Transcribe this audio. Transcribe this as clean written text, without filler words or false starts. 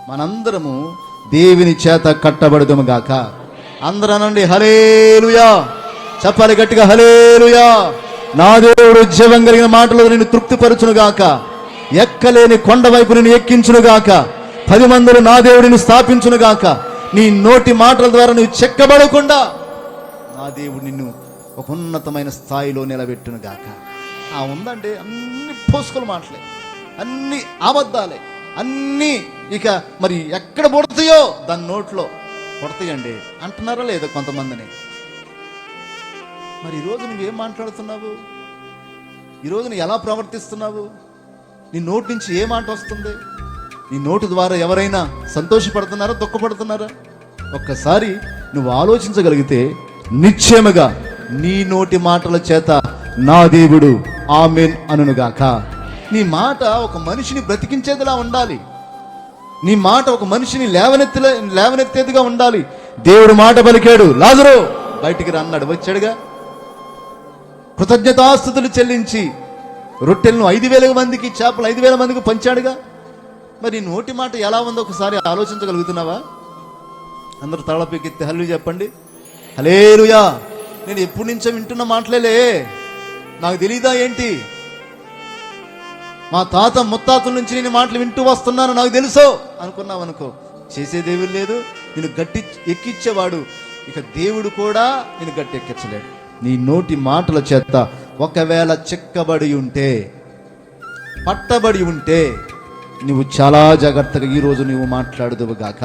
మనందరము దేవుని చేత కట్టబడదుము గాక. అందరూ అనండి హల్లెలూయా. చెప్పాలి గట్టిగా హల్లెలూయా. నా దేవుడు జీవం కలిగిన మాటలు నిన్ను తృప్తిపరచును గాక. ఎక్కలేని కొండ వైపు నిన్ను ఎక్కించును గాక. 10 మందిలో నా దేవుడిని స్థాపించును గాక. నీ నోటి మాటల ద్వారా నువ్వు చెక్కబడకుండా నా దేవుడు నిన్ను ఒక ఉన్నతమైన స్థాయిలో నిలబెట్టును గాక. ఉందండి, అన్ని పోసుకుల మాటలే, అన్ని అబద్ధాలే, అన్నీ ఇక మరి ఎక్కడ పుడతాయో దాని నోట్లో పుడతాయండి అంటున్నారా లేదా కొంతమందిని. మరి ఈరోజు నువ్వేం మాట్లాడుతున్నావు? ఈరోజు నువ్వు ఎలా ప్రవర్తిస్తున్నావు? నీ నోటి నుంచి ఏ మాట వస్తుంది? నీ నోటి ద్వారా ఎవరైనా సంతోషపడుతున్నారా, దుఃఖపడుతున్నారా? ఒక్కసారి నువ్వు ఆలోచించగలిగితే నిశ్చయముగా నీ నోటి మాటల చేత నా దేవుడు ఆమేన్ అనునుగాక. నీ మాట ఒక మనిషిని బ్రతికించేదిలా ఉండాలి. నీ మాట ఒక మనిషిని లేవనెత్తేదిగా ఉండాలి. దేవుడు మాట పలికాడు, లాజరు బయటికి రా అన్నాడు, వచ్చాడుగా. కృతజ్ఞతాస్తుతులు చెల్లించి రొట్టెలను 5,000 మందికి, చేపలు 5,000 మందికి పంచాడుగా. మరి నోటి మాట ఎలా ఉందో ఒకసారి ఆలోచించగలుగుతున్నావా? అందరూ తలపెక్కెత్తి హల్లెలూయా చెప్పండి. హల్లెలూయా. నేను ఎప్పటి నుంచో వింటున్న మాటలేలే, నాకు తెలీదా ఏంటి? మా తాత ముత్తాతల నుంచి నేను మాటలు వింటూ వస్తున్నాను, నాకు తెలుసు అనుకున్నావు అనుకో, చేసేదేవి లేదు. నేను గట్టి ఎక్కించేవాడు, ఇక దేవుడు కూడా నేను గట్టి ఎక్కించలేడు. నీ నోటి మాటల చేత ఒకవేళ చెక్కబడి ఉంటే, పట్టబడి ఉంటే, నువ్వు చాలా జాగ్రత్తగా ఈరోజు నువ్వు మాట్లాడుదువు గాక.